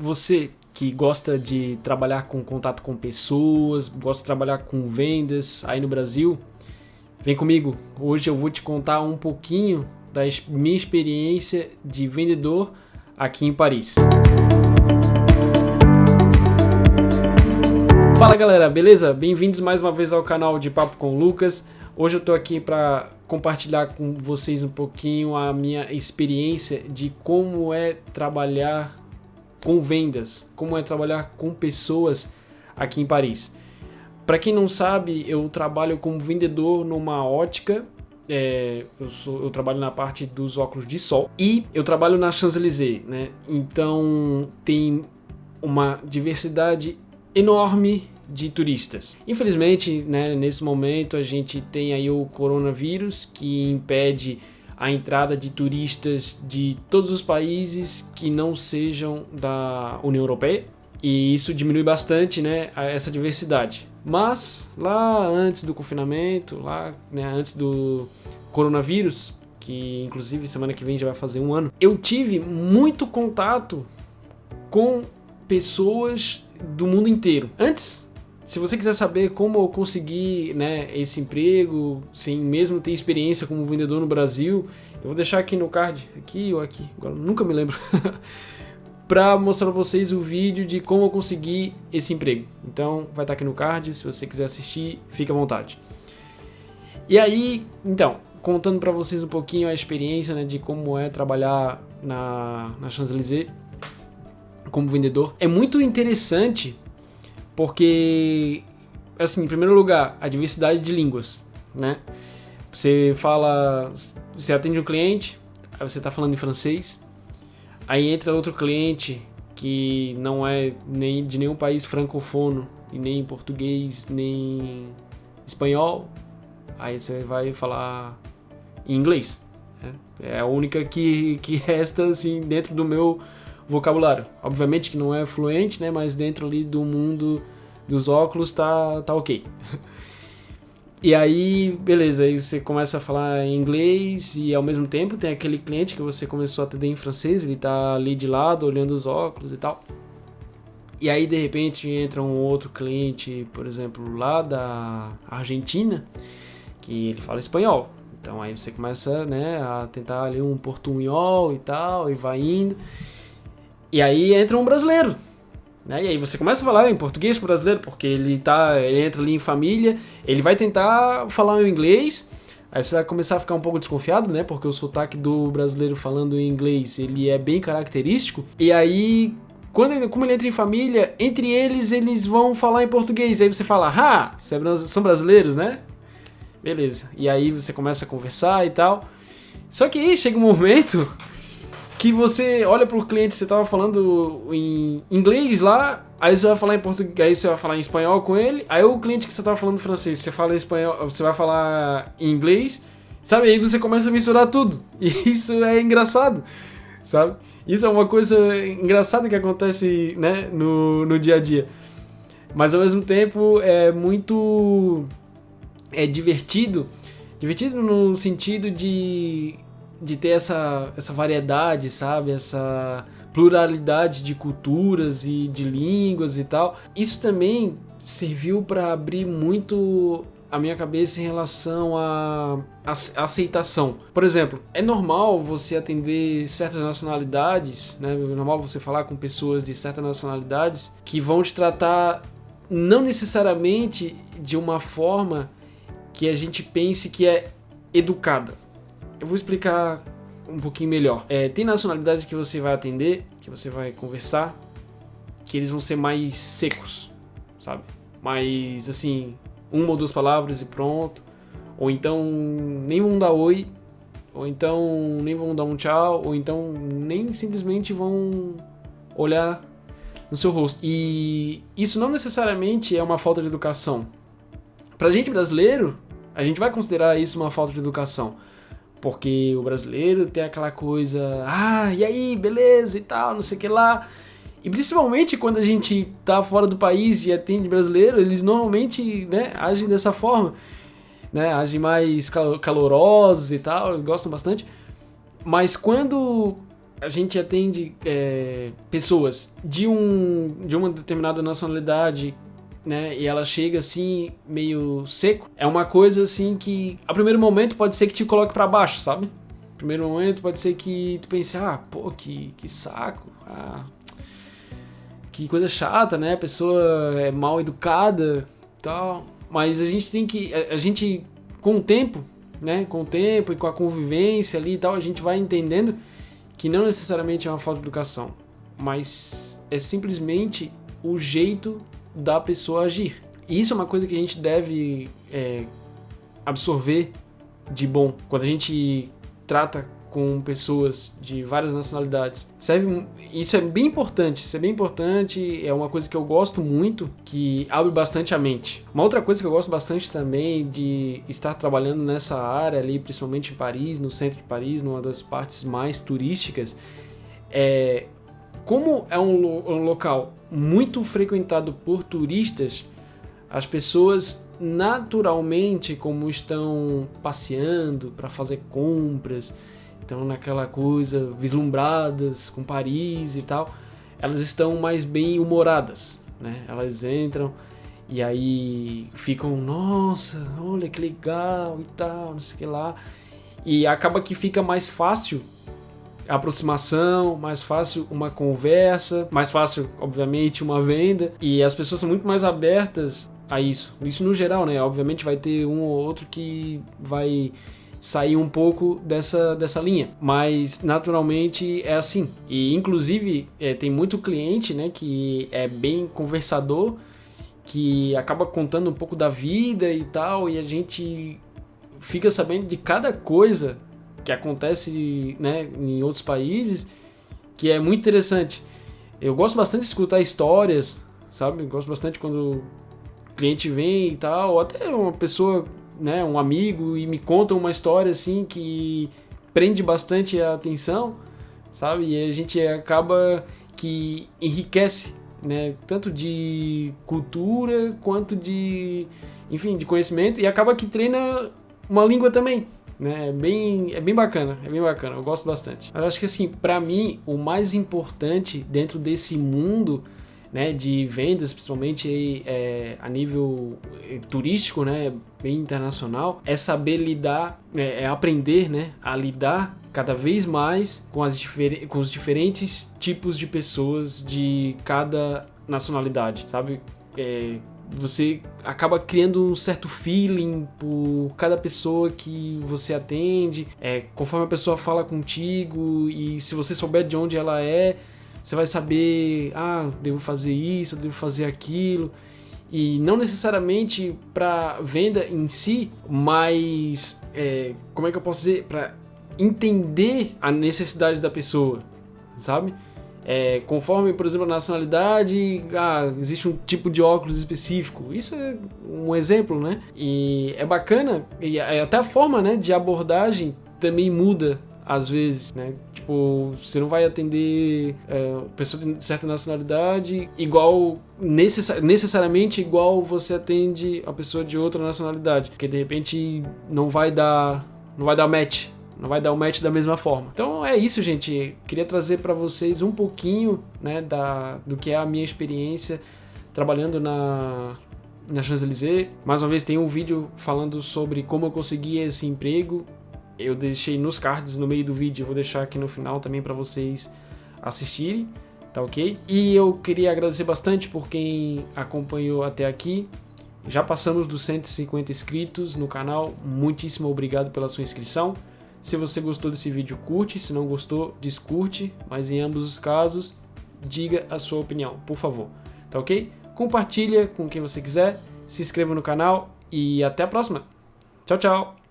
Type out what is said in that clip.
você que gosta de trabalhar com contato com pessoas, gosta de trabalhar com vendas aí no Brasil, vem comigo. Hoje eu vou te contar um pouquinho da minha experiência de vendedor aqui em Paris. Fala galera, beleza? Bem-vindos mais uma vez ao canal de Papo com o Lucas. Hoje eu tô aqui para compartilhar com vocês um pouquinho a minha experiência de como é trabalhar com vendas, como é trabalhar com pessoas aqui em Paris. Para quem não sabe, eu trabalho como vendedor numa ótica. Eu trabalho na parte dos óculos de sol e eu trabalho na Champs-Élysées, né? Então tem uma diversidade enorme de turistas. Infelizmente, né, nesse momento a gente tem aí o coronavírus que impede a entrada de turistas de todos os países que não sejam da União Europeia, e isso diminui bastante, né, essa diversidade. Mas lá antes do confinamento, antes do coronavírus, que inclusive semana que vem já vai fazer um ano, eu tive muito contato com pessoas do mundo inteiro. Antes, se você quiser saber como eu consegui, né, esse emprego, sem mesmo ter experiência como vendedor no Brasil, eu vou deixar aqui no card, aqui ou aqui, agora nunca me lembro, para mostrar para vocês o vídeo de como eu consegui esse emprego. Então vai estar aqui no card, se você quiser assistir, fique à vontade. E aí, então, contando para vocês um pouquinho a experiência, né, de como é trabalhar na Champs-Élysées como vendedor. É muito interessante porque, assim, em primeiro lugar, a diversidade de línguas, né? Você atende um cliente, aí você está falando em francês, aí entra outro cliente que não é nem de nenhum país francofono, e nem em português, nem espanhol, aí você vai falar em inglês, né? É a única que resta, assim, dentro do meu vocabulário. Obviamente que não é fluente, né? Mas dentro ali do mundo dos óculos tá ok. E aí, beleza, aí você começa a falar em inglês e ao mesmo tempo tem aquele cliente que você começou a atender em francês, ele tá ali de lado olhando os óculos e tal. E aí de repente entra um outro cliente, por exemplo, lá da Argentina, que ele fala espanhol. Então aí você começa, né, a tentar ali um portunhol e tal, e vai indo. E aí entra um brasileiro, né? E aí você começa a falar em português com o brasileiro, porque ele entra ali em família, ele vai tentar falar em inglês, aí você vai começar a ficar um pouco desconfiado, né? Porque o sotaque do brasileiro falando em inglês, ele é bem característico. E aí, como ele entra em família, entre eles vão falar em português. Aí você fala, são brasileiros, né? Beleza. E aí você começa a conversar e tal. Só que aí chega um momento que você olha pro cliente, você tava falando em inglês lá, aí você vai falar em português, aí você vai falar em espanhol com ele, aí o cliente que você tava falando francês, você fala em espanhol, você vai falar em inglês, sabe? Aí você começa a misturar tudo. E isso é engraçado, sabe? Isso é uma coisa engraçada que acontece, né, no dia a dia. Mas ao mesmo tempo é muito divertido no sentido de ter essa variedade, sabe? Essa pluralidade de culturas e de línguas e tal. Isso também serviu para abrir muito a minha cabeça em relação à aceitação. Por exemplo, é normal você atender certas nacionalidades, né? É normal você falar com pessoas de certas nacionalidades que vão te tratar não necessariamente de uma forma que a gente pense que é educada. Eu vou explicar um pouquinho melhor. Tem nacionalidades que você vai atender, que você vai conversar, que eles vão ser mais secos, sabe? Mais, assim, uma ou duas palavras e pronto. Ou então nem vão dar oi, ou então nem vão dar um tchau, ou então nem simplesmente vão olhar no seu rosto. E isso não necessariamente é uma falta de educação. Pra gente brasileiro, a gente vai considerar isso uma falta de educação. Porque o brasileiro tem aquela coisa, e aí, beleza e tal, não sei o que lá. E principalmente quando a gente tá fora do país e atende brasileiro, eles normalmente, né, agem dessa forma, né, agem mais calorosos e tal, gostam bastante. Mas quando a gente atende pessoas de uma determinada nacionalidade, né, e ela chega assim, meio seco, é uma coisa assim que, a primeiro momento, pode ser que te coloque pra baixo, sabe? No primeiro momento, pode ser que tu pense, pô, que saco, que coisa chata, né? A pessoa é mal educada e tal. Mas a gente, com o tempo, né? Com o tempo e com a convivência ali e tal, a gente vai entendendo que não necessariamente é uma falta de educação, mas é simplesmente o jeito da pessoa agir. E isso é uma coisa que a gente deve absorver de bom quando a gente trata com pessoas de várias nacionalidades. Isso é bem importante, é uma coisa que eu gosto muito, que abre bastante a mente. Uma outra coisa que eu gosto bastante também de estar trabalhando nessa área ali, principalmente em Paris, no centro de Paris, numa das partes mais turísticas, como é um local muito frequentado por turistas, as pessoas naturalmente, como estão passeando para fazer compras, estão naquela coisa, vislumbradas com Paris e tal, elas estão mais bem humoradas, né? Elas entram e aí ficam, nossa, olha que legal e tal, não sei o que lá. E acaba que fica mais fácil a aproximação, mais fácil uma conversa, mais fácil, obviamente, uma venda. E as pessoas são muito mais abertas a isso. Isso no geral, né? Obviamente vai ter um ou outro que vai sair um pouco dessa linha, mas naturalmente é assim. E inclusive tem muito cliente, né, que é bem conversador, que acaba contando um pouco da vida e tal, e a gente fica sabendo de cada coisa que acontece, né, em outros países, que é muito interessante. Eu gosto bastante de escutar histórias, sabe? Eu gosto bastante quando o cliente vem e tal, ou até uma pessoa, né, um amigo, e me conta uma história assim que prende bastante a atenção, sabe? E a gente acaba que enriquece, né, tanto de cultura quanto de, enfim, de conhecimento, e acaba que treina uma língua também, né? É bem bacana, eu gosto bastante. Mas acho que assim, para mim, o mais importante dentro desse mundo, né, de vendas, principalmente a nível turístico, né, bem internacional, é saber lidar, é aprender, né, a lidar cada vez mais com os diferentes tipos de pessoas de cada nacionalidade, sabe? Você acaba criando um certo feeling por cada pessoa que você atende, conforme a pessoa fala contigo, e se você souber de onde ela é, você vai saber, devo fazer isso, devo fazer aquilo. E não necessariamente para venda em si, mas como é que eu posso dizer? Para entender a necessidade da pessoa, sabe? Conforme, por exemplo, a nacionalidade, existe um tipo de óculos específico. Isso é um exemplo, né? E é bacana, e até a forma, né, de abordagem também muda às vezes, né? Tipo, você não vai atender pessoa de certa nacionalidade igual, necessariamente igual você atende a pessoa de outra nacionalidade, porque de repente não vai dar match. Não vai dar o match da mesma forma. Então é isso, gente. Queria trazer para vocês um pouquinho, né, do que é a minha experiência trabalhando na Champs-Élysées. Mais uma vez, tem um vídeo falando sobre como eu consegui esse emprego. Eu deixei nos cards no meio do vídeo. Eu vou deixar aqui no final também para vocês assistirem. Tá ok? E eu queria agradecer bastante por quem acompanhou até aqui. Já passamos dos 150 inscritos no canal. Muitíssimo obrigado pela sua inscrição. Se você gostou desse vídeo, curte. Se não gostou, descurte. Mas em ambos os casos, diga a sua opinião, por favor. Tá ok? Compartilha com quem você quiser. Se inscreva no canal e até a próxima. Tchau, tchau!